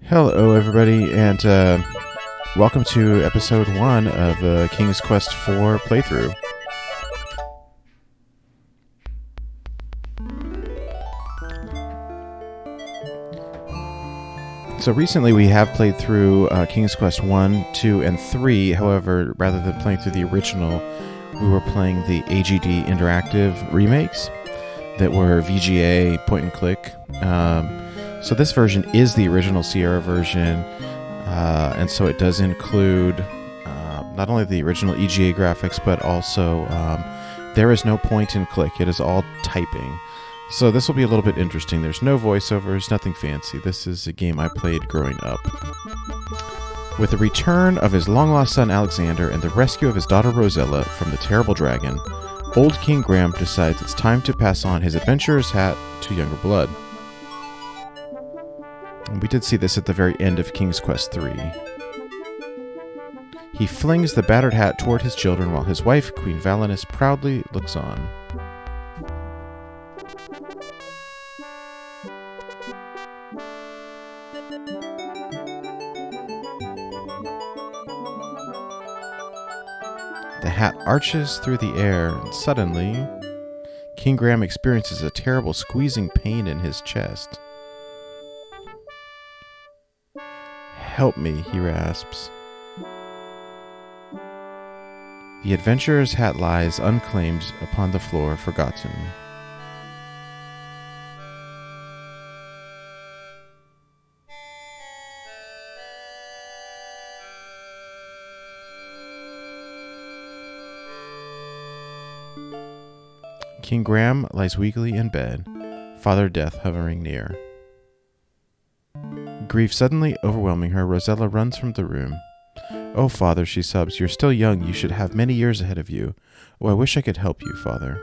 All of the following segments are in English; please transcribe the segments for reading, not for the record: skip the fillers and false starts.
Hello, everybody, and welcome to episode 1 of the King's Quest 4 playthrough. So recently we have played through King's Quest 1, 2, and 3. However, rather than playing through the original, we were playing the AGD interactive remakes that were VGA point-and-click. So this version is the original Sierra version, and so it does include not only the original EGA graphics, but also there is no point-and-click. It is all typing. So this will be a little bit interesting. There's no voiceovers, nothing fancy. This is a game I played growing up. With the return of his long-lost son Alexander and the rescue of his daughter Rosella from the terrible dragon, old King Graham decides it's time to pass on his adventurer's hat to younger blood. We did see this at the very end of King's Quest 3. He flings the battered hat toward his children while his wife, Queen Valinus, proudly looks on. The hat arches through the air, and suddenly, King Graham experiences a terrible squeezing pain in his chest. "Help me," he rasps. The adventurer's hat lies unclaimed upon the floor, forgotten. King Graham lies weakly in bed, Father Death hovering near. Grief suddenly overwhelming her, Rosella runs from the room. "Oh, Father," she sobs, "you're still young. You should have many years ahead of you. Oh, I wish I could help you, Father."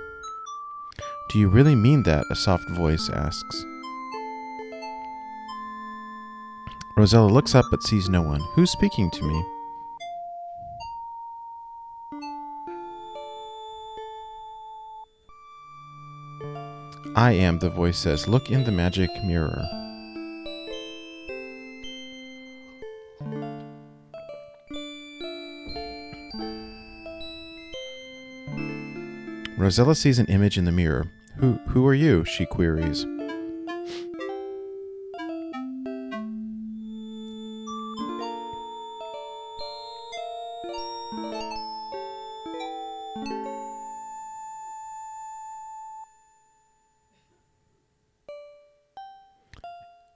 "Do you really mean that?" a soft voice asks. Rosella looks up but sees no one. "Who's speaking to me?" "I am," the voice says. "Look in the magic mirror." Rosella sees an image in the mirror. Who are you?" she queries.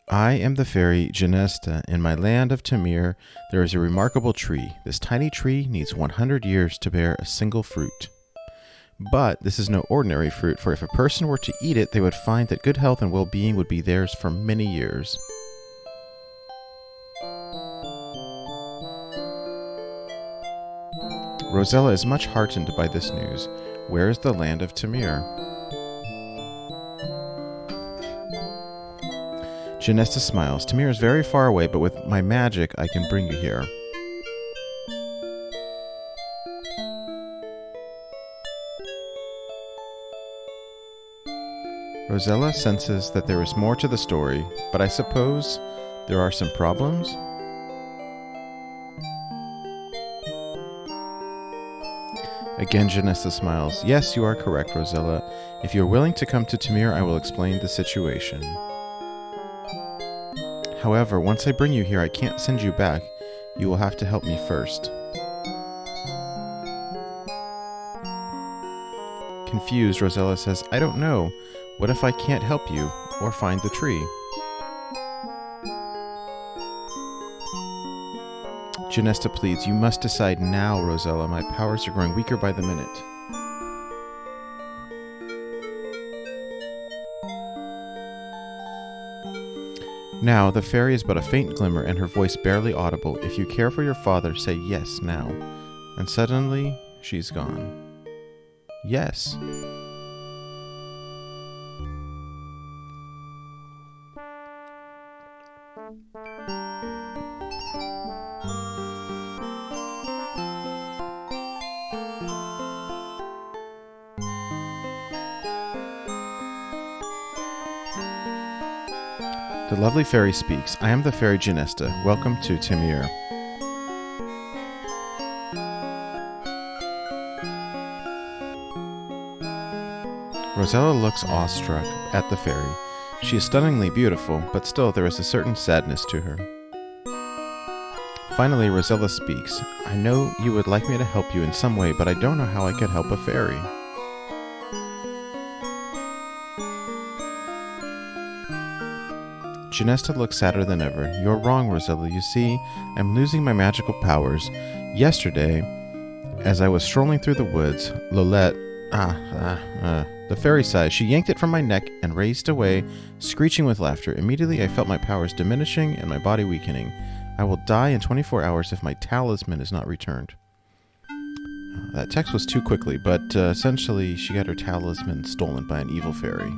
"I am the fairy Janessa. In my land of Tamir, there is a remarkable tree. This tiny tree needs 100 years to bear a single fruit. But this is no ordinary fruit, for if a person were to eat it, they would find that good health and well-being would be theirs for many years." Rosella is much heartened by this news. Where is the land of Tamir? Janessa smiles. "Tamir is very far away, but with my magic I can bring you here." Rosella senses that there is more to the story, but I suppose there are some problems? Again, Janessa smiles. "Yes, you are correct, Rosella. If you are willing to come to Tamir, I will explain the situation. However, once I bring you here, I can't send you back. You will have to help me first." Confused, Rosella says, "I don't know. What if I can't help you, or find the tree?" Janessa pleads, "You must decide now, Rosella. My powers are growing weaker by the minute." Now, the fairy is but a faint glimmer, and her voice barely audible. "If you care for your father, say yes now." And suddenly, she's gone. Yes. The The lovely fairy speaks. I am the fairy Janessa. Welcome to Tamir. Rosella looks awestruck at the fairy. She is stunningly beautiful, but still there is a certain sadness to her. Finally, Rosella speaks. I know you would like me to help you in some way, but I don't know how I could help a fairy. Janessa looks sadder than ever. You're wrong, Rosella. You see, I'm losing my magical powers. Yesterday, as I was strolling through the woods, the fairy sighed. She yanked it from my neck and raced away, screeching with laughter. Immediately, I felt my powers diminishing and my body weakening. I will die in 24 hours if my talisman is not returned. That text was too quickly, but essentially, she got her talisman stolen by an evil fairy.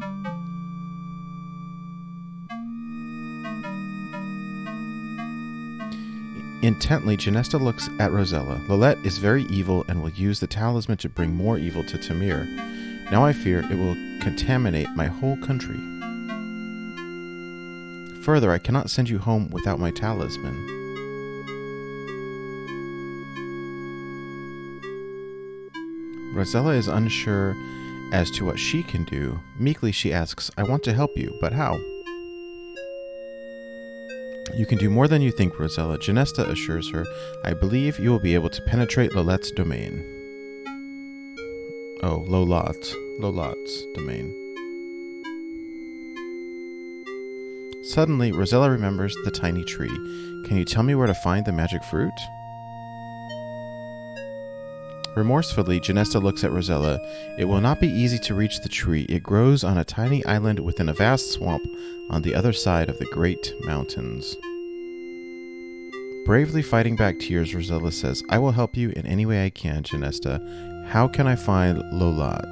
Intently, Janessa looks at Rosella. Lolette is very evil and will use the talisman to bring more evil to Tamir. Now I fear it will contaminate my whole country. Further, I cannot send you home without my talisman. Rosella is unsure as to what she can do. Meekly she asks, I want to help you, but how? You can do more than you think, Rosella. Janessa assures her, I believe you will be able to penetrate Lolette's domain. Oh, Lolette's domain. Suddenly, Rosella remembers the tiny tree. Can you tell me where to find the magic fruit? Remorsefully, Janessa looks at Rosella. It will not be easy to reach the tree. It grows on a tiny island within a vast swamp on the other side of the great mountains. Bravely fighting back tears, Rosella says, I will help you in any way I can, Janessa. How can I find Lolette?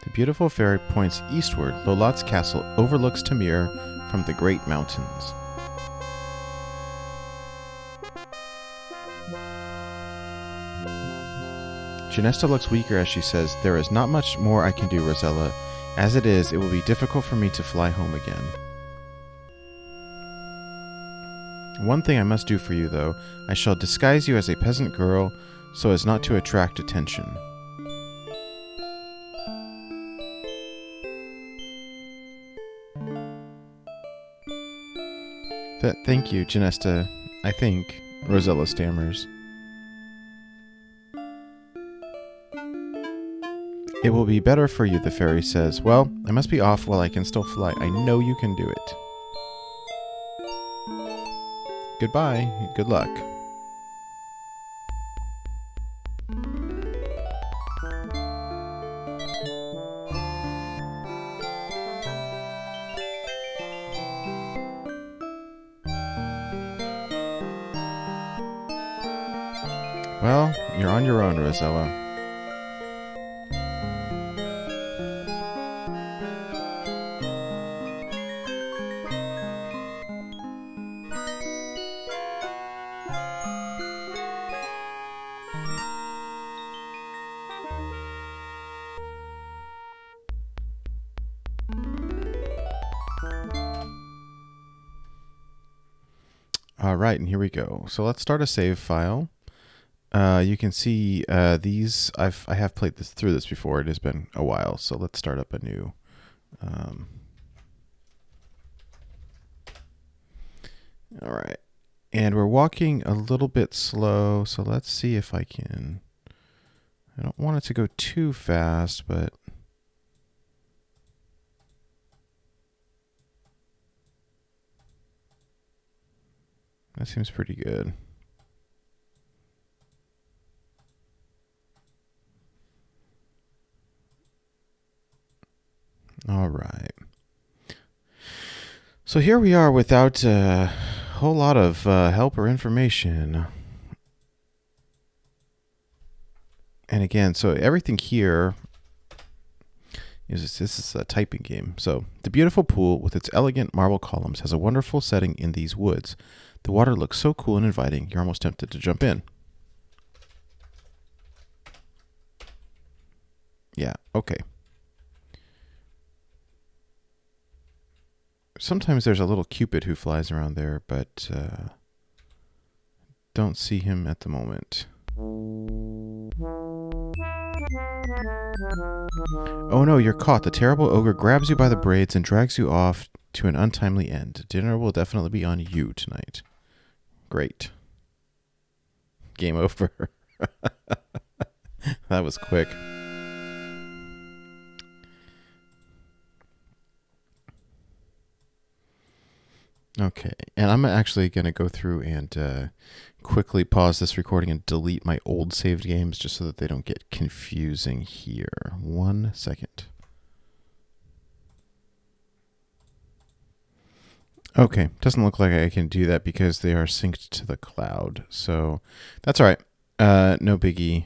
The beautiful fairy points eastward. Lolette's castle overlooks Tamir from the great mountains. Janessa looks weaker as she says, There is not much more I can do, Rosella. As it is, it will be difficult for me to fly home again. One thing I must do for you, though. I shall disguise you as a peasant girl so as not to attract attention. Thank you, Janessa. I think, Rosella stammers. It will be better for you, the fairy says. Well, I must be off while I can still fly. I know you can do it. Goodbye. Good luck. Well, you're on your own, Rosella. All right, and here we go. So let's start a save file. You can see these. I have played through this before. It has been a while, so let's start up a new. All right, and we're walking a little bit slow, so let's see if I can. I don't want it to go too fast, but. That seems pretty good. All right. So here we are without a whole lot of help or information. And again, so everything here this is a typing game. So the beautiful pool with its elegant marble columns has a wonderful setting in these woods. The water looks so cool and inviting, you're almost tempted to jump in. Yeah, okay. Sometimes there's a little Cupid who flies around there, but don't see him at the moment. Oh no, you're caught. The terrible ogre grabs you by the braids and drags you off to an untimely end. Dinner will definitely be on you tonight. Great. Game over. That was quick. Okay, and I'm actually going to go through and quickly pause this recording and delete my old saved games just so that they don't get confusing here. 1 second. Okay, doesn't look like I can do that because they are synced to the cloud, so that's all right. No biggie.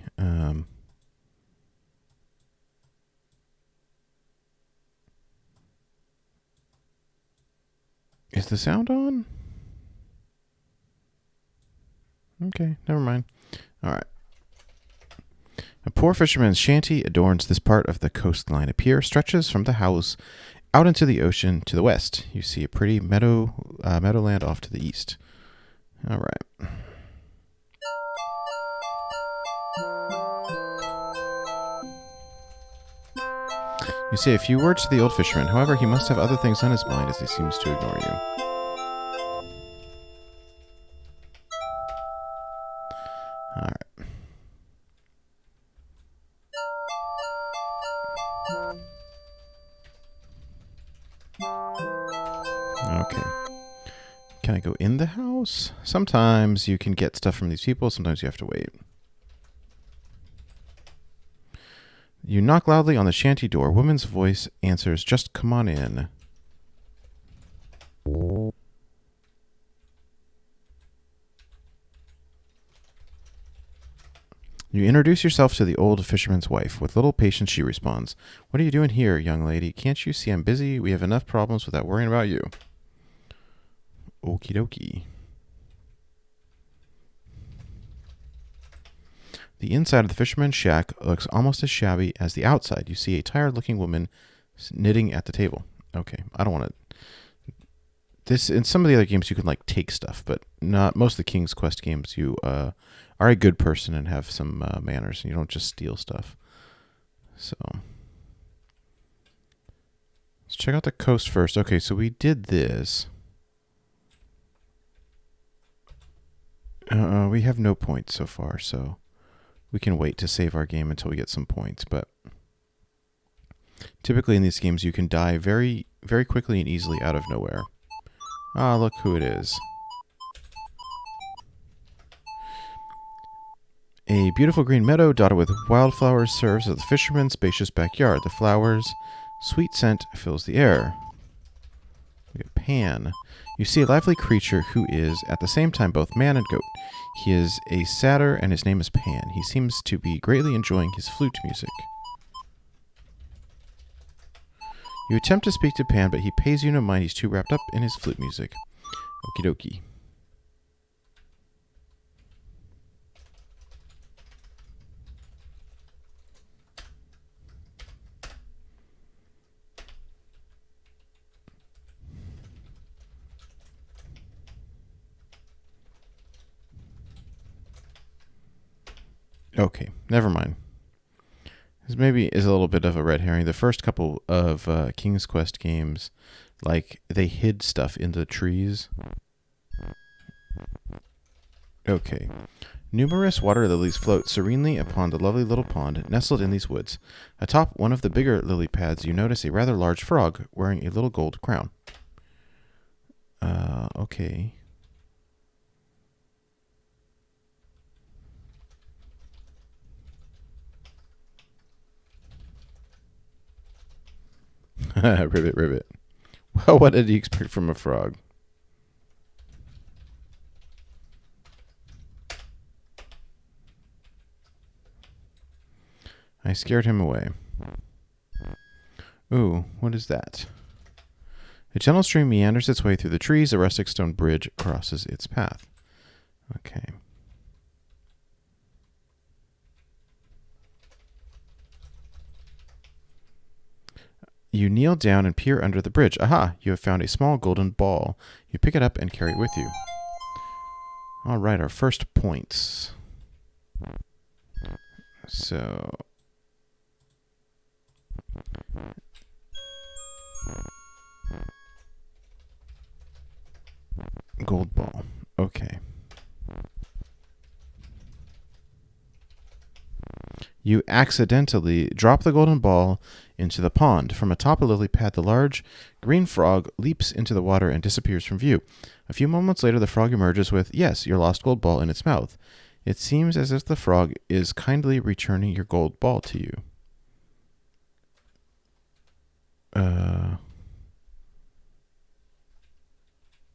Is the sound on? Okay, never mind. All right. A poor fisherman's shanty adorns this part of the coastline. A pier stretches from the house out into the ocean to the west. You see a pretty meadowland off to the east. All right. You say a few words to the old fisherman. However, he must have other things on his mind as he seems to ignore you. All right. Okay. Can I go in the house? Sometimes you can get stuff from these people. Sometimes you have to wait. You knock loudly on the shanty door. Woman's voice answers, "Just come on in." You introduce yourself to the old fisherman's wife. With little patience, she responds, "What are you doing here, young lady? Can't you see I'm busy? We have enough problems without worrying about you." Okie dokie. The inside of the fisherman's shack looks almost as shabby as the outside. You see a tired-looking woman knitting at the table. Okay, I don't want to... This, in some of the other games, you can, like, take stuff, but not most of the King's Quest games, you are a good person and have some manners, and you don't just steal stuff. So... let's check out the coast first. Okay, so we did this. We have no points so far, so... we can wait to save our game until we get some points, but typically in these games you can die very, very quickly and easily out of nowhere. Ah, look who it is. A beautiful green meadow dotted with wildflowers serves as the fisherman's spacious backyard. The flowers' sweet scent fills the air. We get Pan. You see a lively creature who is, at the same time, both man and goat. He is a satyr, and his name is Pan. He seems to be greatly enjoying his flute music. You attempt to speak to Pan, but he pays you no mind. He's too wrapped up in his flute music. Okie dokie. Okay, never mind. This maybe is a little bit of a red herring. The first couple of King's Quest games, like, they hid stuff in the trees. Okay. Numerous water lilies float serenely upon the lovely little pond nestled in these woods. Atop one of the bigger lily pads, you notice a rather large frog wearing a little gold crown. Okay. Ribbit, ribbit. Well, what did you expect from a frog? I scared him away. Ooh, what is that? A gentle stream meanders its way through the trees. A rustic stone bridge crosses its path. Okay. You kneel down and peer under the bridge. Aha! You have found a small golden ball. You pick it up and carry it with you. All right, our first points. So... gold ball. Okay. You accidentally drop the golden ball into the pond. From atop a lily pad, the large green frog leaps into the water and disappears from view. A few moments later, the frog emerges with, yes, your lost gold ball in its mouth. It seems as if the frog is kindly returning your gold ball to you.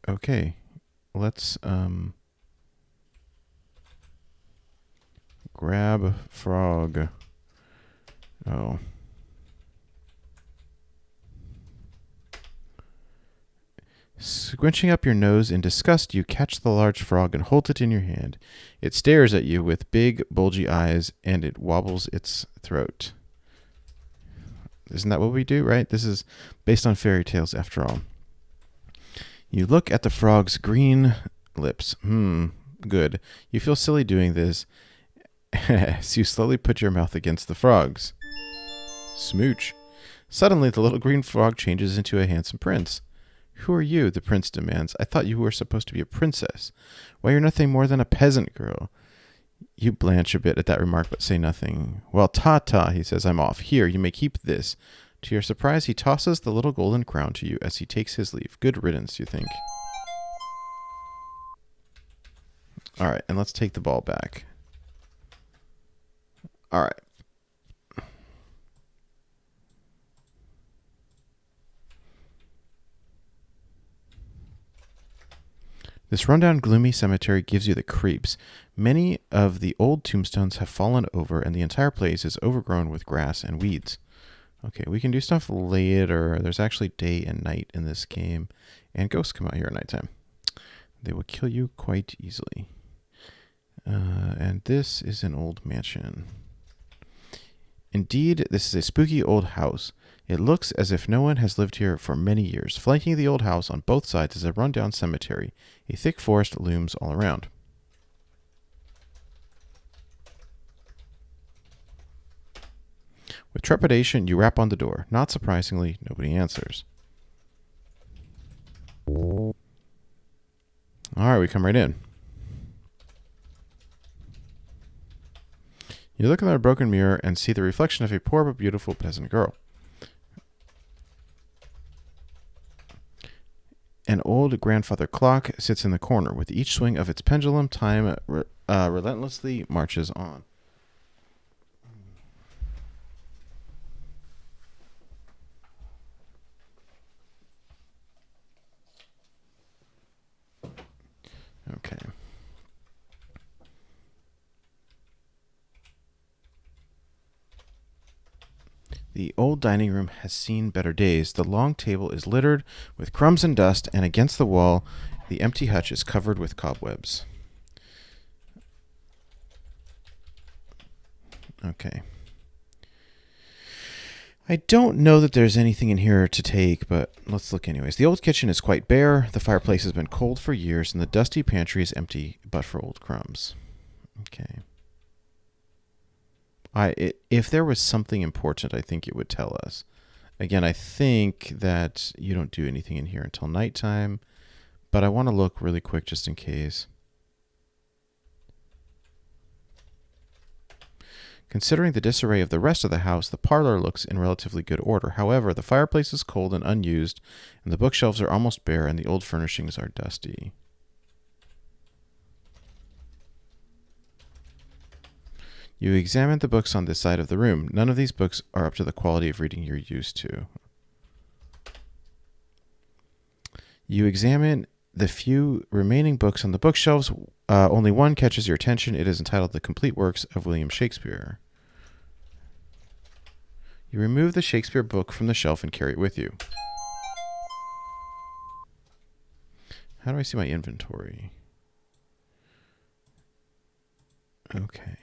Okay. Let's, grab frog. Oh. Squinching up your nose in disgust, you catch the large frog and hold it in your hand. It stares at you with big, bulgy eyes, and it wobbles its throat. Isn't that what we do, right? This is based on fairy tales, after all. You look at the frog's green lips. Good. You feel silly doing this, so you slowly put your mouth against the frog's. Smooch. Suddenly, the little green frog changes into a handsome prince. Who are you? The prince demands. I thought you were supposed to be a princess. Why, you're nothing more than a peasant girl. You blanch a bit at that remark, but say nothing. Well, ta-ta, he says. I'm off. Here, you may keep this. To your surprise, he tosses the little golden crown to you as he takes his leave. Good riddance, you think. All right, and let's take the ball back. All right. This rundown, gloomy cemetery gives you the creeps. Many of the old tombstones have fallen over, and the entire place is overgrown with grass and weeds. Okay, we can do stuff later. There's actually day and night in this game, and ghosts come out here at nighttime. They will kill you quite easily. And this is an old mansion. Indeed, this is a spooky old house. It looks as if no one has lived here for many years. Flanking the old house on both sides is a rundown cemetery. A thick forest looms all around. With trepidation, you rap on the door. Not surprisingly, nobody answers. All right, we come right in. You look in the broken mirror and see the reflection of a poor but beautiful peasant girl. An old grandfather clock sits in the corner. With each swing of its pendulum, time relentlessly marches on. Okay. The old dining room has seen better days. The long table is littered with crumbs and dust, and against the wall, the empty hutch is covered with cobwebs. Okay. I don't know that there's anything in here to take, but let's look anyways. The old kitchen is quite bare. The fireplace has been cold for years, and the dusty pantry is empty but for old crumbs. Okay. If there was something important, I think it would tell us. Again, I think that you don't do anything in here until nighttime, but I want to look really quick just in case. Considering the disarray of the rest of the house, the parlor looks in relatively good order. However, the fireplace is cold and unused, and the bookshelves are almost bare, and the old furnishings are dusty. You examine the books on this side of the room. None of these books are up to the quality of reading you're used to. You examine the few remaining books on the bookshelves. Only one catches your attention. It is entitled The Complete Works of William Shakespeare. You remove the Shakespeare book from the shelf and carry it with you. How do I see my inventory? Okay.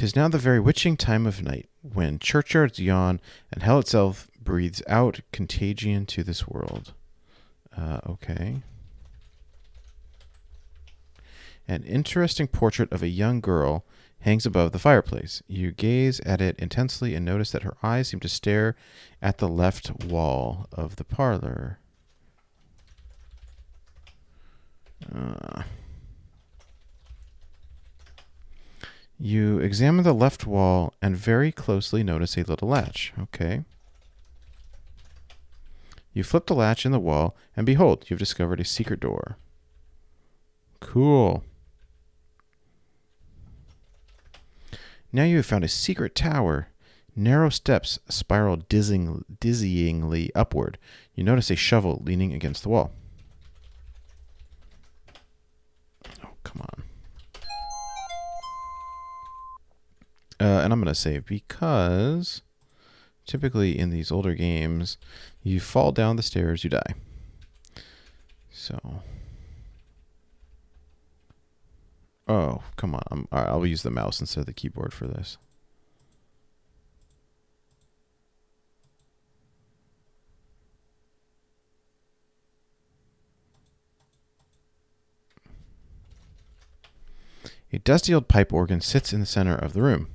'Tis now the very witching time of night, when churchyards yawn and hell itself breathes out contagion to this world. Okay. An interesting portrait of a young girl hangs above the fireplace. You gaze at it intensely and notice that her eyes seem to stare at the left wall of the parlor. You examine the left wall and very closely notice a little latch. Okay. You flip the latch in the wall, and behold, you've discovered a secret door. Cool. Now you have found a secret tower. Narrow steps spiral dizzyingly upward. You notice a shovel leaning against the wall. Oh, come on. And I'm going to save because typically in these older games, you fall down the stairs, you die. So... Oh, come on. All right, I'll use the mouse instead of the keyboard for this. A dusty old pipe organ sits in the center of the room.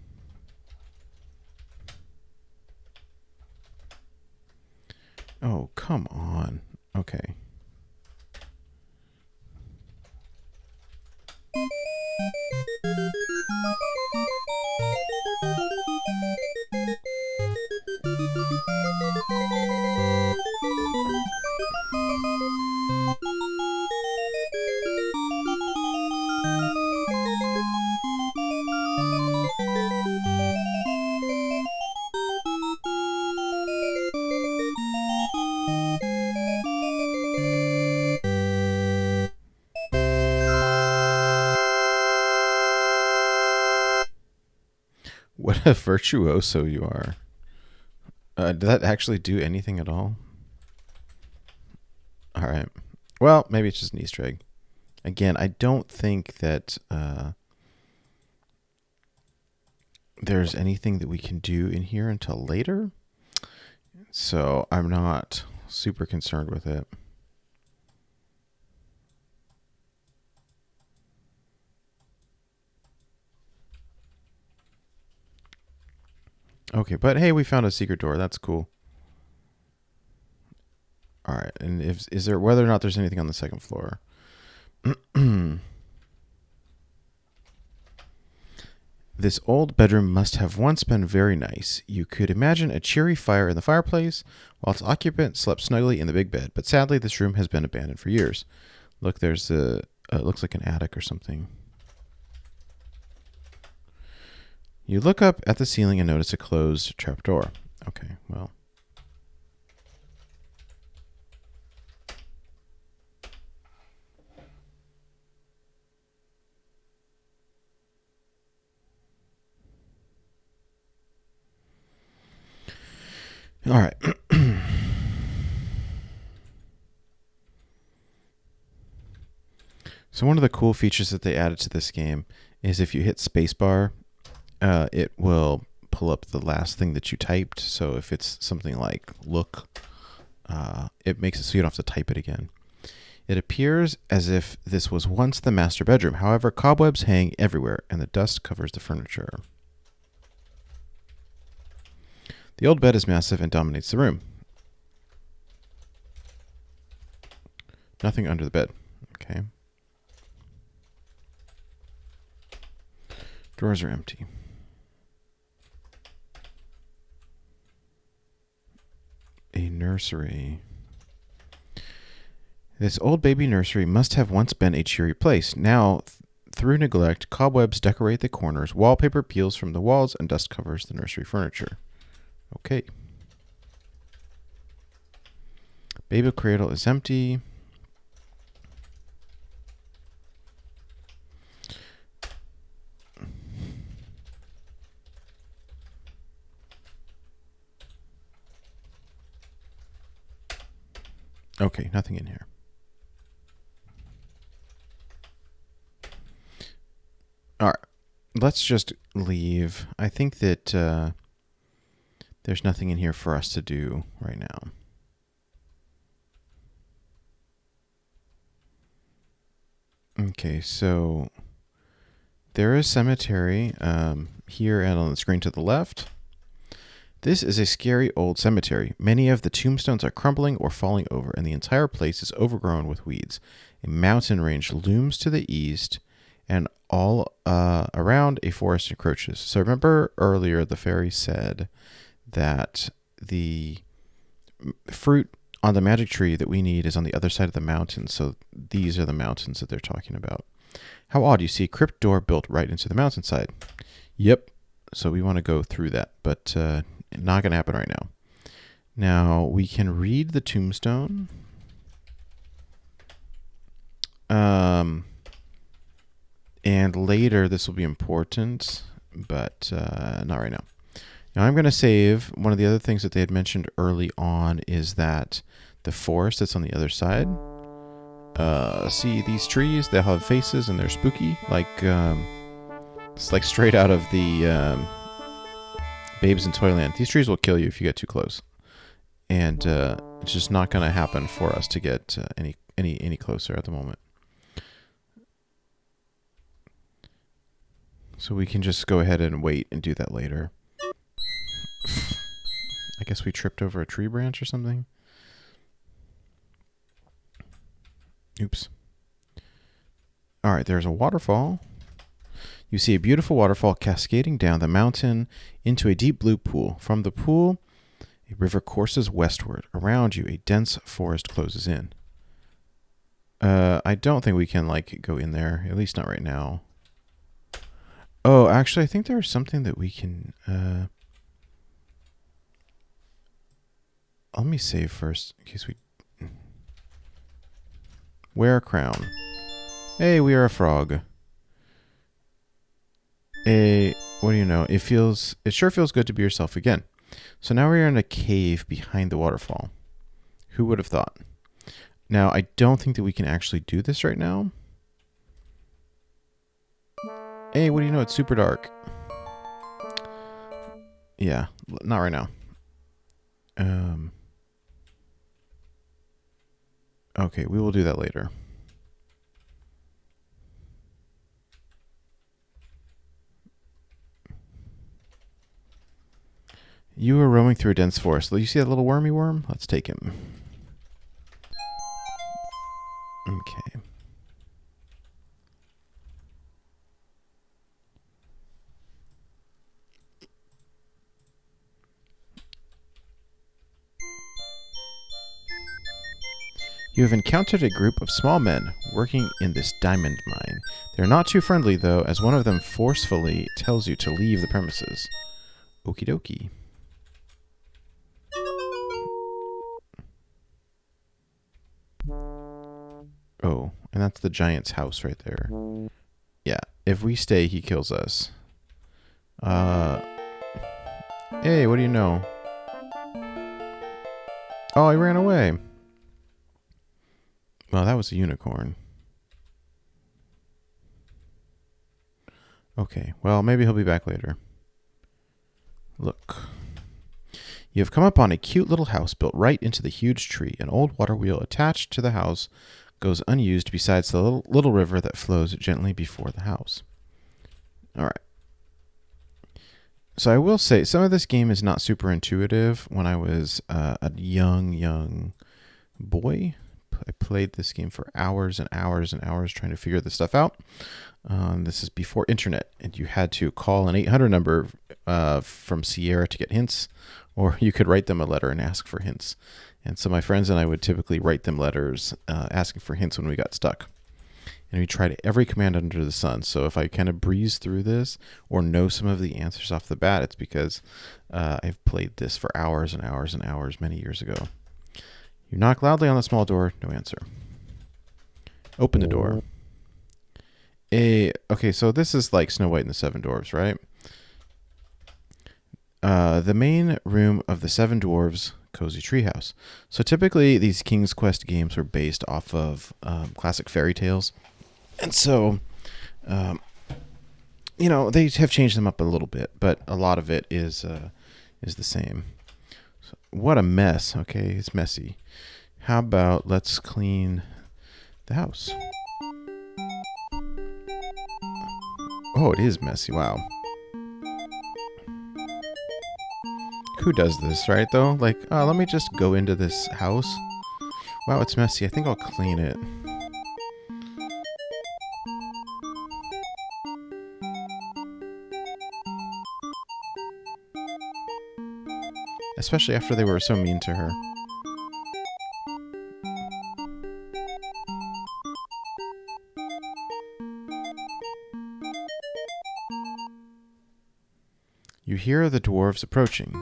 Oh, come on. Okay. What a virtuoso you are. Did that actually do anything at all? All right. Well, maybe it's just an Easter egg. Again, I don't think that there's anything that we can do in here until later. So I'm not super concerned with it. Okay, but hey, we found a secret door. That's cool. All right, and is there whether or not there's anything on the second floor? This old bedroom must have once been very nice. You could imagine a cheery fire in the fireplace, while its occupant slept snugly in the big bed. But sadly, this room has been abandoned for years. Look, there's a looks like an attic or something. You look up at the ceiling and notice a closed trapdoor. Okay, well. All right. So one of the cool features that they added to this game is if you hit spacebar, it will pull up the last thing that you typed. So if it's something like look, it makes it so you don't have to type it again. It appears as if this was once the master bedroom. However, cobwebs hang everywhere and the dust covers the furniture. The old bed is massive and dominates the room. Nothing under the bed. Okay. Drawers are empty. A nursery. This old baby nursery must have once been a cheery place. Now, through neglect, cobwebs decorate the corners, wallpaper peels from the walls, and dust covers the nursery furniture. Okay. Baby cradle is empty. Okay, nothing in here. All right. Let's leave. I think that there's nothing in here for us to do right now. Okay, so there is cemetery here and on the screen to the left. This is a scary old cemetery. Many of the tombstones are crumbling or falling over, and the entire place is overgrown with weeds. A mountain range looms to the east, and all around a forest encroaches. So remember earlier the fairy said that the fruit on the magic tree that we need is on the other side of the mountain. So these are the mountains that they're talking about. How odd, you see a crypt door built right into the mountainside. Yep. So we want to go through that, but not going to happen right now. Now we can read the tombstone. And later this will be important, but not right now. Now I'm going to save. One of the other things that they had mentioned early on is that the forest that's on the other side. See these trees? They have faces and they're spooky. It's like straight out of the Babes in Toyland. These trees will kill you if you get too close. And it's just not going to happen for us to get any closer at the moment. So we can just go ahead and wait and do that later. I guess we tripped over a tree branch or something. Oops. All right, there's a waterfall. You see a beautiful waterfall cascading down the mountain into a deep blue pool. From the pool, a river courses westward. Around you, a dense forest closes in. I don't think we can, go in there. At least not right now. Oh, actually, I think there's something that we can... let me save first, in case we... Wear a crown. Hey, we are a frog. What do you know? It sure feels good to be yourself again. So now we're in a cave behind the waterfall. Who would have thought? Now, I don't think that we can actually do this right now. Hey, what do you know? It's super dark. Yeah, not right now. Okay, we will do that later. You are roaming through a dense forest. You see that little wormy worm? Let's take him. Okay. You have encountered a group of small men working in this diamond mine. They're not too friendly, though, as one of them forcefully tells you to leave the premises. Okie dokie. Oh, and that's the giant's house right there. Yeah, if we stay, he kills us. Hey, what do you know? Oh, he ran away. Well, that was a unicorn. Okay, well, maybe he'll be back later. Look. You have come upon a cute little house built right into the huge tree. An old water wheel attached to the house goes unused besides the little river that flows gently before the house. All right. So I will say, some of this game is not super intuitive. When I was a young boy, I played this game for hours and hours and hours trying to figure this stuff out. This is before internet, and you had to call an 800 number from Sierra to get hints, or you could write them a letter and ask for hints. And so my friends and I would typically write them letters asking for hints when we got stuck. And we tried every command under the sun. So if I kind of breeze through this or know some of the answers off the bat, it's because I've played this for hours and hours and hours many years ago. You knock loudly on the small door. No answer. Open the door. Okay, so this is like Snow White and the Seven Dwarfs, right? The main room of the Seven Dwarfs Cozy Treehouse. So typically these King's Quest games are based off of classic fairy tales. And so you know, they have changed them up a little bit, but a lot of it is the same. So, what a mess. Okay, it's messy. How about let's clean the house? Oh, it is messy. Wow. Who does this, right, though? Like, let me just go into this house. Wow, it's messy. I think I'll clean it. Especially after they were so mean to her. You hear the dwarves approaching.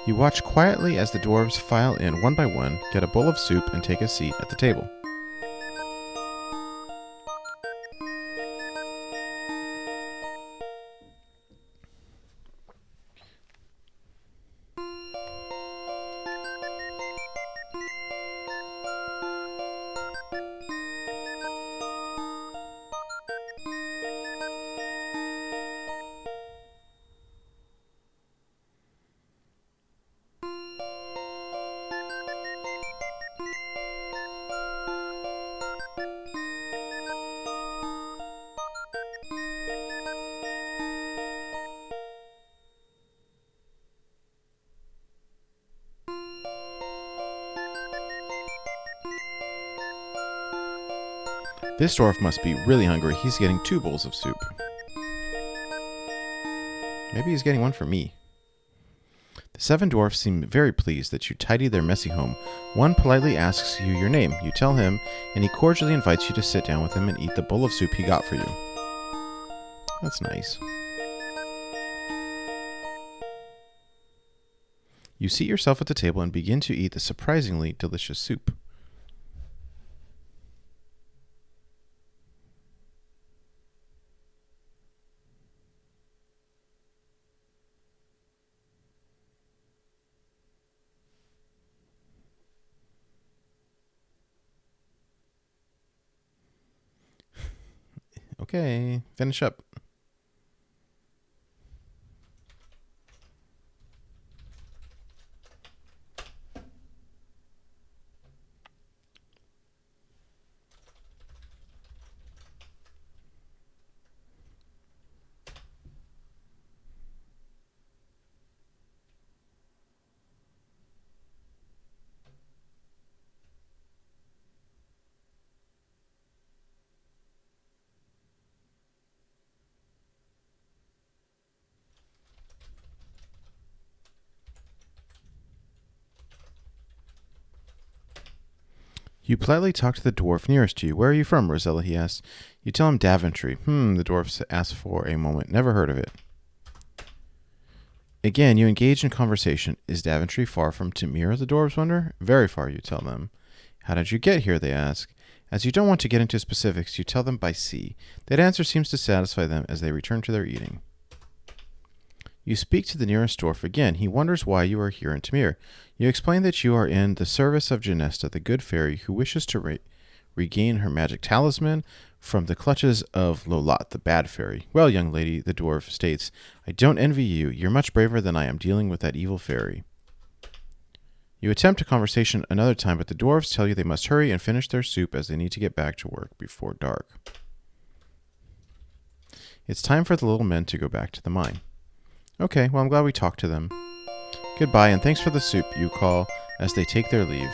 You watch quietly as the dwarves file in one by one, get a bowl of soup, and take a seat at the table. This dwarf must be really hungry. He's getting 2 bowls of soup. Maybe he's getting one for me. The 7 dwarfs seem very pleased that you tidy their messy home. One politely asks you your name. You tell him, and he cordially invites you to sit down with him and eat the bowl of soup he got for you. That's nice. You seat yourself at the table and begin to eat the surprisingly delicious soup. Okay, finish up. You politely talk to the dwarf nearest to you. Where are you from, Rosella? He asks. You tell him Daventry. The dwarf asks for a moment. Never heard of it. Again, you engage in conversation. Is Daventry far from Tamir, the dwarves wonder? Very far, you tell them. How did you get here, they ask. As you don't want to get into specifics, you tell them by sea. That answer seems to satisfy them as they return to their eating. You speak to the nearest dwarf again. He wonders why you are here in Tamir. You explain that you are in the service of Janessa, the good fairy who wishes to regain her magic talisman from the clutches of Lolat, the bad fairy. Well, young lady, the dwarf states, I don't envy you. You're much braver than I am dealing with that evil fairy. You attempt a conversation another time, but the dwarves tell you they must hurry and finish their soup as they need to get back to work before dark. It's time for the little men to go back to the mine. Okay, well, I'm glad we talked to them. Goodbye, and thanks for the soup, you call as they take their leave.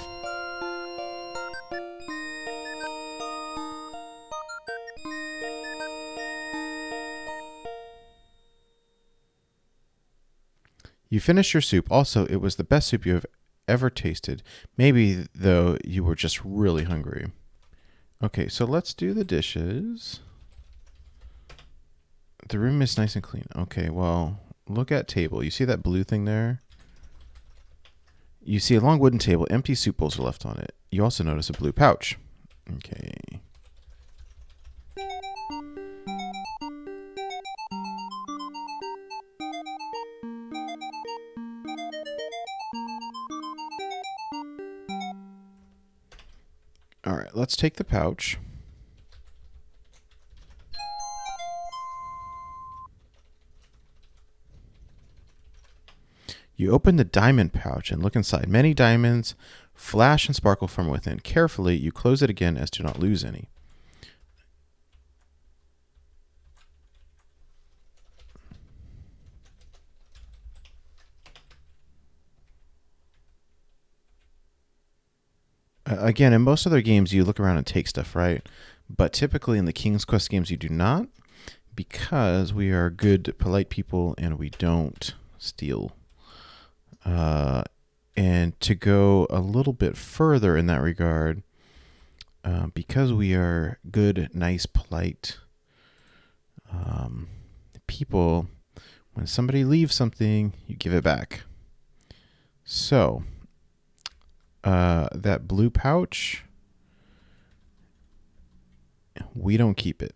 You finish your soup. Also, it was the best soup you have ever tasted. Maybe, though, you were just really hungry. Okay, so let's do the dishes. The room is nice and clean. Okay, well, look at table. You see that blue thing there? You see a long wooden table. Empty soup bowls are left on it. You also notice a blue pouch. Okay. All right, let's take the pouch. You open the diamond pouch and look inside. Many diamonds flash and sparkle from within. Carefully, you close it again as to not lose any. Again, in most other games, you look around and take stuff, right? But typically in the King's Quest games, you do not, because we are good, polite people and we don't steal. And to go a little bit further in that regard, because we are good, nice, polite people, when somebody leaves something, you give it back. So, that blue pouch, we don't keep it.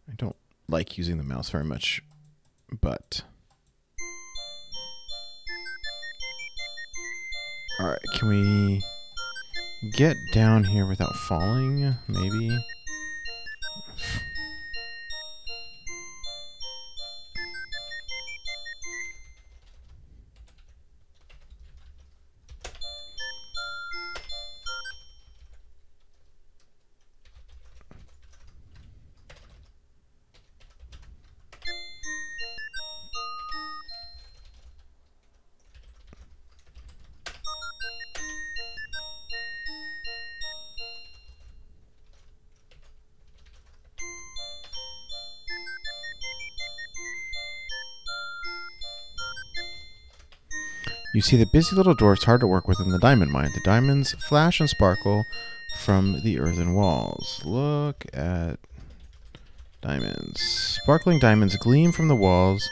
I don't like using the mouse very much, but... Alright, can we get down here without falling? Maybe? You see the busy little dwarfs hard at work within the diamond mine. The diamonds flash and sparkle from the earthen walls. Look at diamonds. Sparkling diamonds gleam from the walls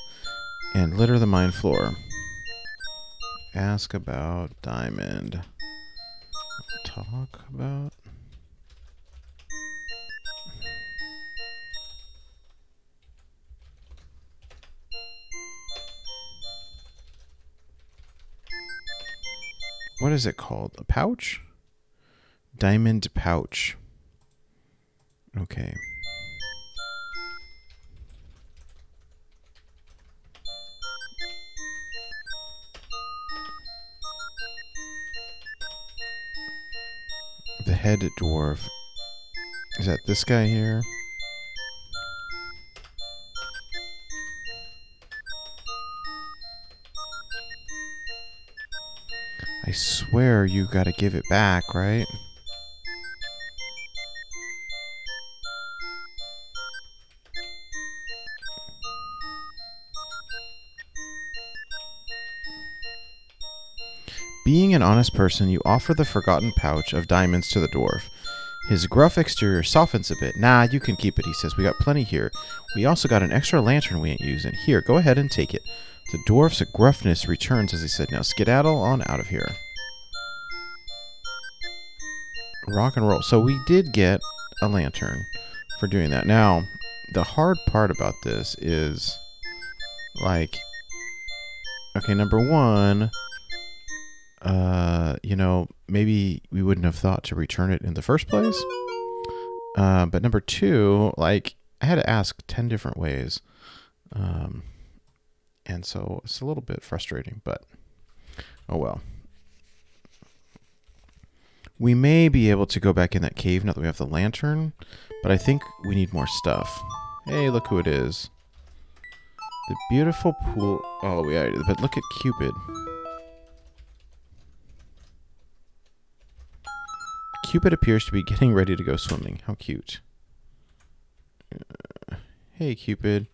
and litter the mine floor. Ask about diamond. Talk about... What is it called? A pouch? Diamond pouch. Okay. The head dwarf. Is that this guy here? I swear you gotta give it back, right? Being an honest person, you offer the forgotten pouch of diamonds to the dwarf. His gruff exterior softens a bit. Nah, you can keep it, he says. We got plenty here. We also got an extra lantern we ain't using. Here, go ahead and take it. The dwarf's gruffness returns as he said, now skedaddle on out of here. Rock and roll. So we did get a lantern for doing that. Now, the hard part about this is, like, okay, number one, you know, maybe we wouldn't have thought to return it in the first place. But number two, like, I had to ask 10 different ways. And so it's a little bit frustrating, but oh well. We may be able to go back in that cave now that we have the lantern, but I think we need more stuff. Hey, look who it is. The beautiful pool. Oh, yeah, but look at Cupid. Cupid appears to be getting ready to go swimming. How cute. Hey, Cupid.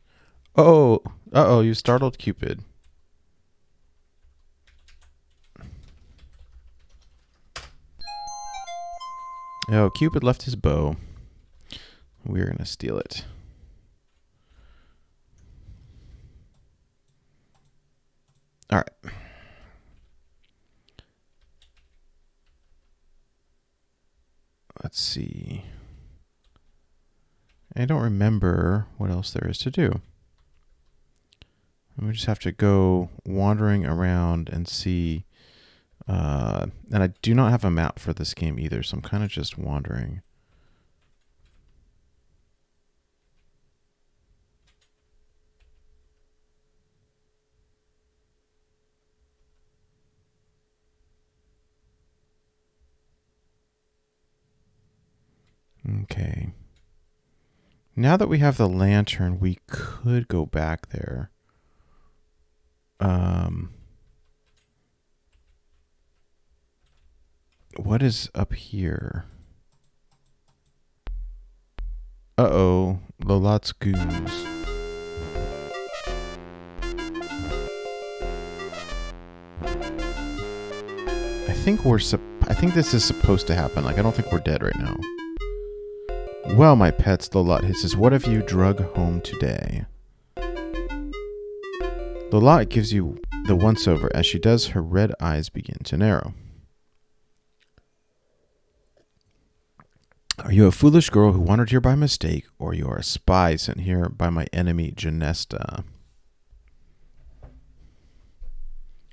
Oh, uh-oh, you startled Cupid. Oh, Cupid left his bow. We're going to steal it. All right. Let's see. I don't remember what else there is to do. We just have to go wandering around and see. And I do not have a map for this game either, so I'm kind of just wandering. Okay. Now that we have the lantern, we could go back there. What is up here? Uh-oh. Lolot's goons. I think this is supposed to happen. Like, I don't think we're dead right now. Well, my pets, Lolot hisses, what have you drug home today? Lolot gives you the once-over. As she does, her red eyes begin to narrow. Are you a foolish girl who wandered here by mistake, or you are a spy sent here by my enemy, Janessa?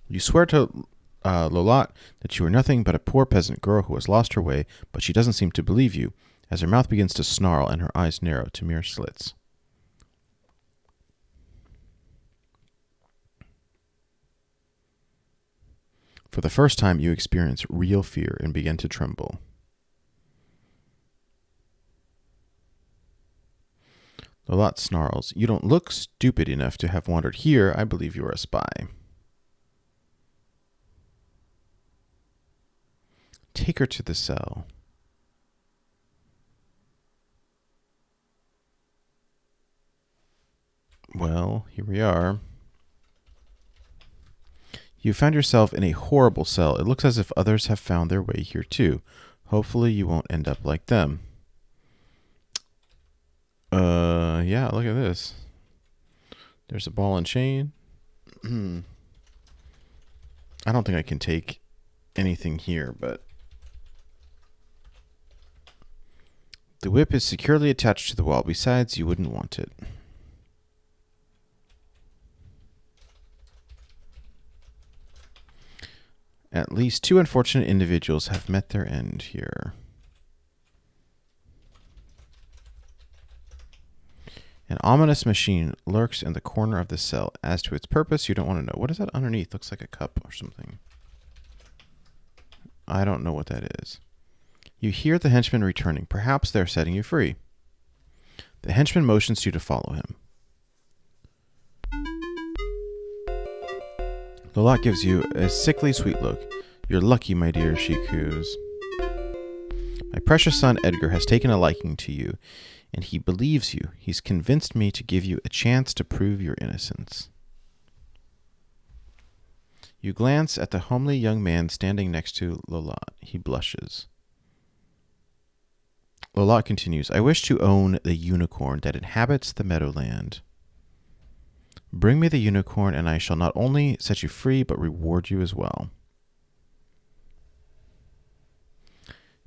You swear to Lolot that you are nothing but a poor peasant girl who has lost her way, but she doesn't seem to believe you. As her mouth begins to snarl and her eyes narrow to mere slits. For the first time, you experience real fear and begin to tremble. Lolot snarls, you don't look stupid enough to have wandered here. I believe you are a spy. Take her to the cell. Well, here we are. You found yourself in a horrible cell. It looks as if others have found their way here too. Hopefully you won't end up like them. Yeah, look at this. There's a ball and chain. I don't think I can take anything here, but the whip is securely attached to the wall. Besides, you wouldn't want it. At least 2 unfortunate individuals have met their end here. An ominous machine lurks in the corner of the cell. As to its purpose, you don't want to know. What is that underneath? Looks like a cup or something. I don't know what that is. You hear the henchman returning. Perhaps they're setting you free. The henchman motions you to follow him. Lolot gives you a sickly sweet look. You're lucky, my dear, she coos. My precious son Edgar has taken a liking to you, and he believes you. He's convinced me to give you a chance to prove your innocence. You glance at the homely young man standing next to Lolot. He blushes. Lolot continues, I wish to own the unicorn that inhabits the meadowland. Bring me the unicorn, and I shall not only set you free, but reward you as well.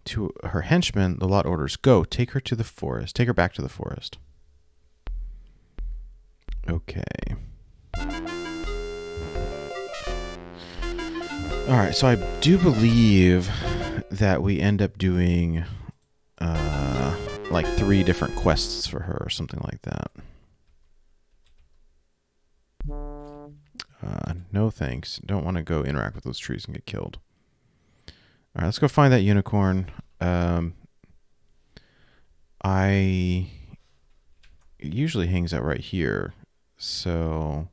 To her henchman, Lolot orders, go, take her to the forest. Take her back to the forest. Okay. Alright, so I do believe that we end up doing like 3 different quests for her or something like that. No thanks. Don't want to go interact with those trees and get killed. Alright, let's go find that unicorn. It usually hangs out right here. So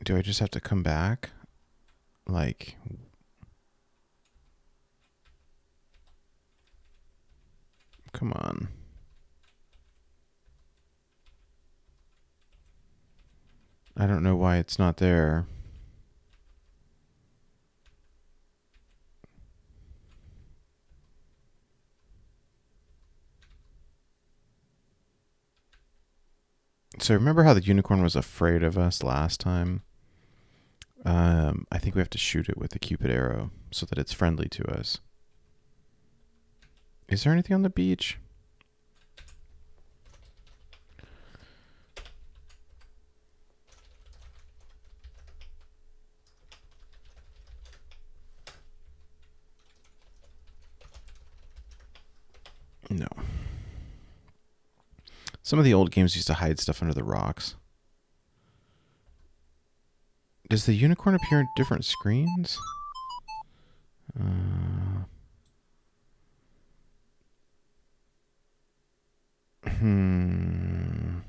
do I just have to come back? Like, come on. I don't know why it's not there. So remember how the unicorn was afraid of us last time? I think we have to shoot it with the Cupid arrow so that it's friendly to us. Is there anything on the beach? No. Some of the old games used to hide stuff under the rocks. Does the unicorn appear in different screens? Uh, hmm.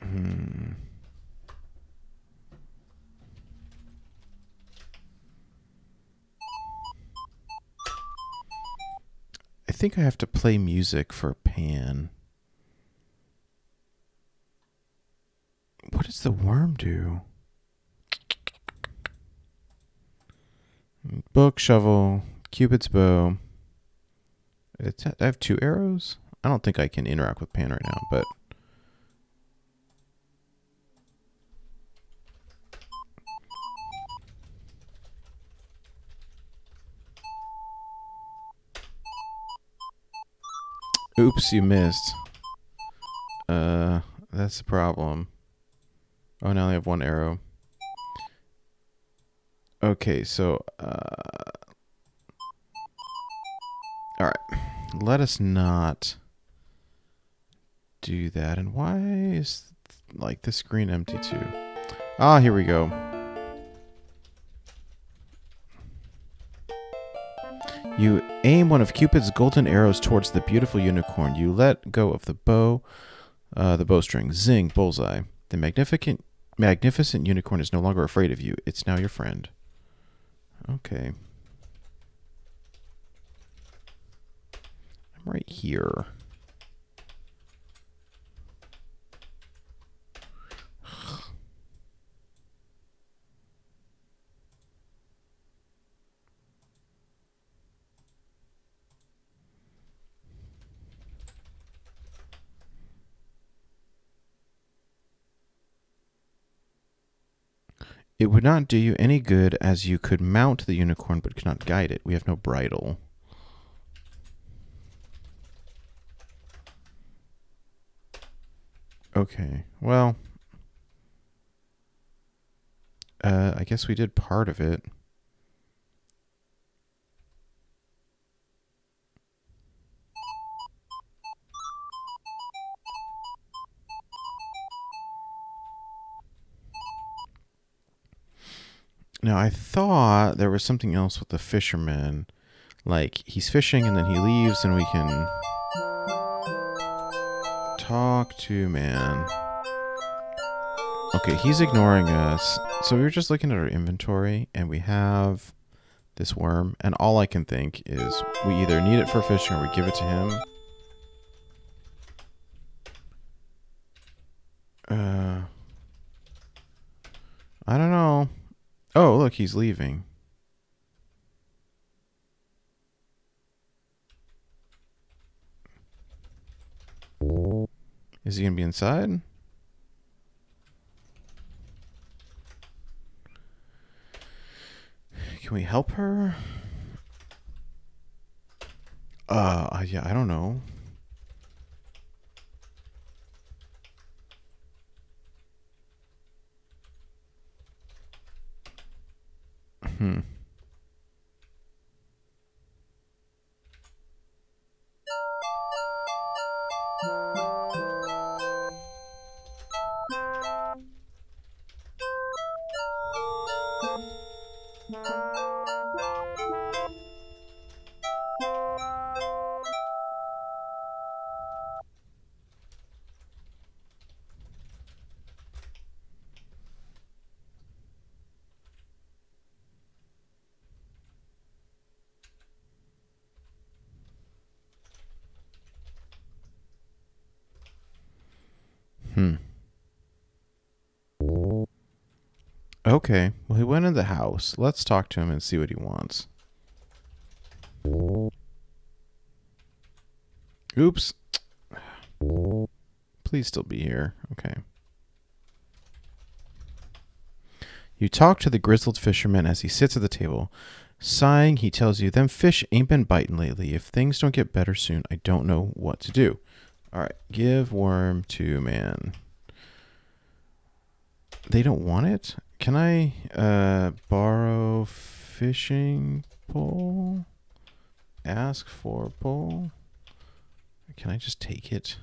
Hmm. I think I have to play music for Pan. What does the worm do? Book, shovel, Cupid's bow. I have 2 arrows? I don't think I can interact with Pan right now, but... Oops, you missed. That's the problem. Oh, now I have 1 arrow. Okay, so, alright. Let us not do that. And why is, like, the screen empty, too? Ah, here we go. You aim one of Cupid's golden arrows towards the beautiful unicorn. You let go of the bow, the bowstring. Zing, bullseye. The magnificent unicorn is no longer afraid of you. It's now your friend. Okay. I'm right here. It would not do you any good, as you could mount the unicorn but could not guide it. We have no bridle. Okay, well, I guess we did part of it. Now, I thought there was something else with the fisherman. Like, he's fishing and then he leaves and we can talk to man. Okay, he's ignoring us. So we were just looking at our inventory and we have this worm. And all I can think is we either need it for fishing or we give it to him. I don't know. Oh, look, he's leaving. Is he going to be inside? Can we help her? Yeah, I don't know. Hmm. Hmm. Okay. Well, he went in the house. Let's talk to him and see what he wants. Oops. Please still be here. Okay. You talk to the grizzled fisherman as he sits at the table. Sighing, he tells you, them fish ain't been biting lately. If things don't get better soon, I don't know what to do. All right. Give worm to man. They don't want it? Can I borrow fishing pole? ask for pull? Can I just take it?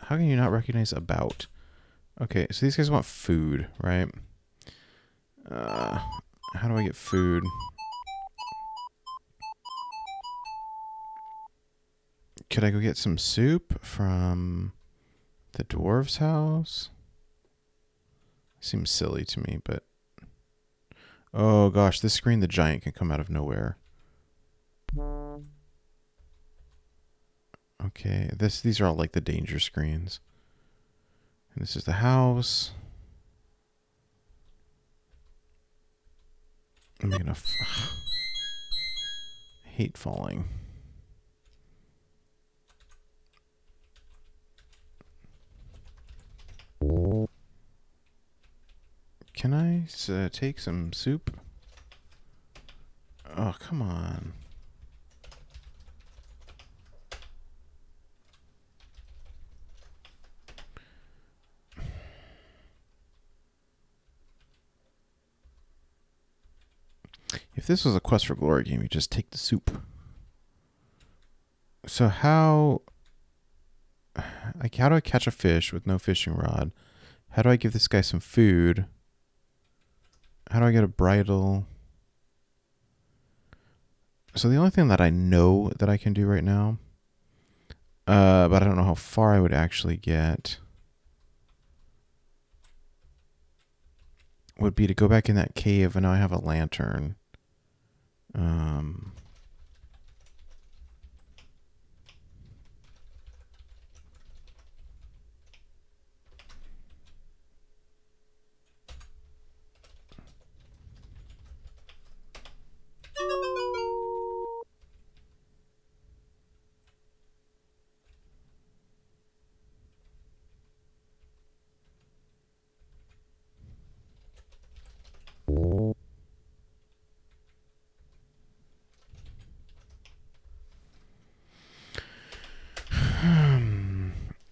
How can you not recognize about? Okay, so these guys want food, right? How do I get food? Could I go get some soup from the dwarves' house? Seems silly to me, but... Oh gosh, this screen, the giant can come out of nowhere. Okay, these are all like the danger screens. And this is the house. I'm making a... hate falling. Can I take some soup? Oh, come on. If this was a Quest for Glory game, you just take the soup. So how do I catch a fish with no fishing rod? How do I give this guy some food? How do I get a bridle? So the only thing that I know that I can do right now, but I don't know how far I would actually get, would be to go back in that cave, and now I have a lantern.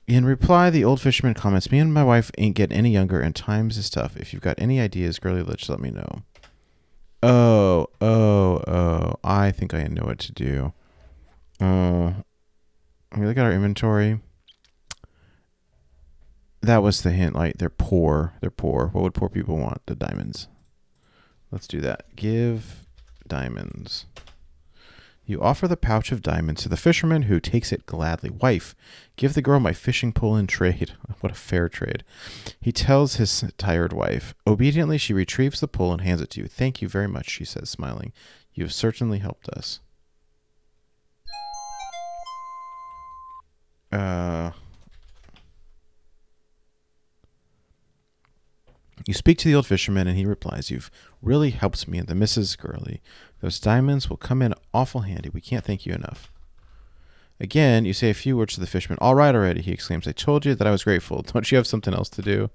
In reply, the old fisherman comments, "Me and my wife ain't getting any younger, and times is tough. If you've got any ideas, girly, just let me know." Oh. I think I know what to do. We look at our inventory. That was the hint. Like, they're poor. They're poor. What would poor people want? The diamonds. Let's do that. Give diamonds. You offer the pouch of diamonds to the fisherman, who takes it gladly. "Wife, give the girl my fishing pole in trade." What a fair trade. He tells his tired wife. Obediently, she retrieves the pole and hands it to you. "Thank you very much," she says, smiling. "You have certainly helped us." You speak to the old fisherman, and he replies, "You've really helped me and the Mrs. Gurley. Those diamonds will come in awful handy. We can't thank you enough." Again, you say a few words to the fisherman. "All right already," he exclaims. "I told you that I was grateful. Don't you have something else to do?"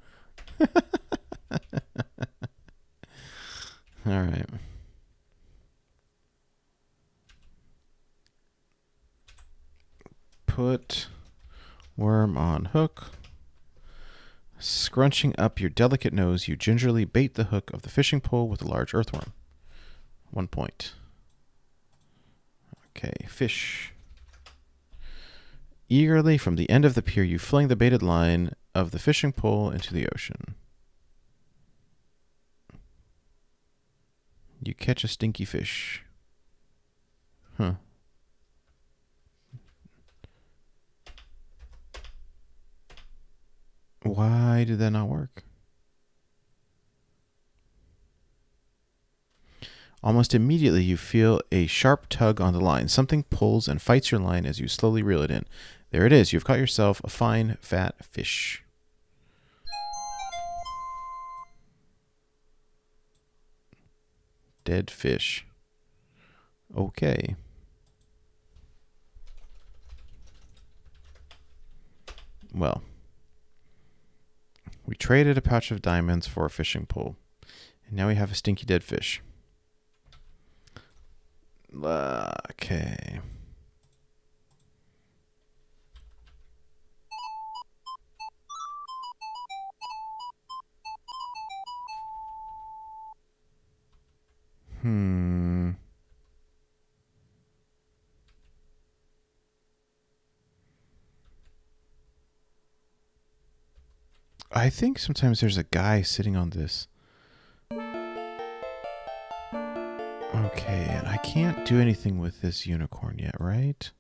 All right. Put worm on hook. Scrunching up your delicate nose, you gingerly bait the hook of the fishing pole with a large earthworm. 1 point. Okay, fish. Eagerly from the end of the pier, you fling the baited line of the fishing pole into the ocean. You catch a stinky fish. Huh. Why did that not work? Almost immediately, you feel a sharp tug on the line. Something pulls and fights your line as you slowly reel it in. There it is. You've caught yourself a fine, fat fish. Dead fish. Okay. Well, We traded a pouch of diamonds for a fishing pole. And now we have a stinky dead fish. Okay. I think sometimes there's a guy sitting on this. Okay, and I can't do anything with this unicorn yet, right?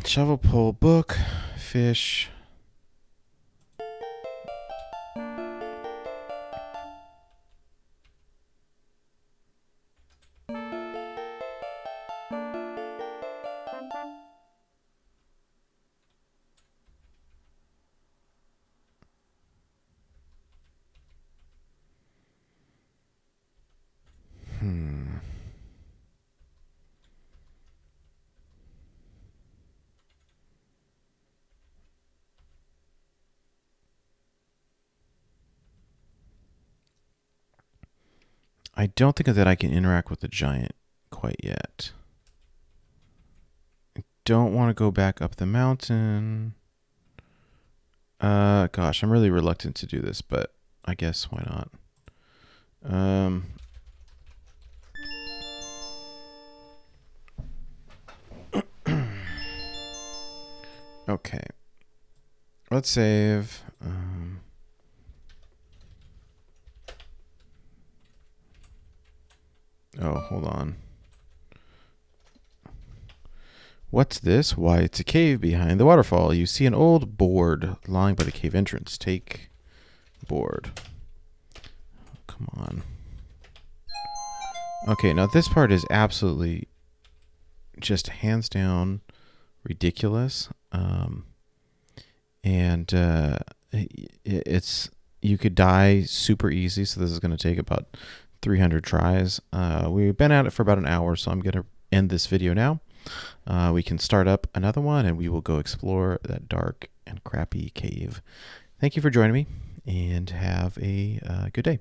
Shovel pole, book, fish. I don't think that I can interact with the giant quite yet. I don't want to go back up the mountain. Gosh, I'm really reluctant to do this, but I guess why not? Okay. Let's save. Oh, hold on. What's this? Why, it's a cave behind the waterfall. You see an old board lying by the cave entrance. Take board. Come on. Okay, now this part is absolutely just hands down ridiculous. It's you could die super easy, so this is going to take about 300 tries. We've been at it for about an hour, so I'm going to end this video now. We can start up another one, and we will go explore that dark and crappy cave. Thank you for joining me, and have a good day.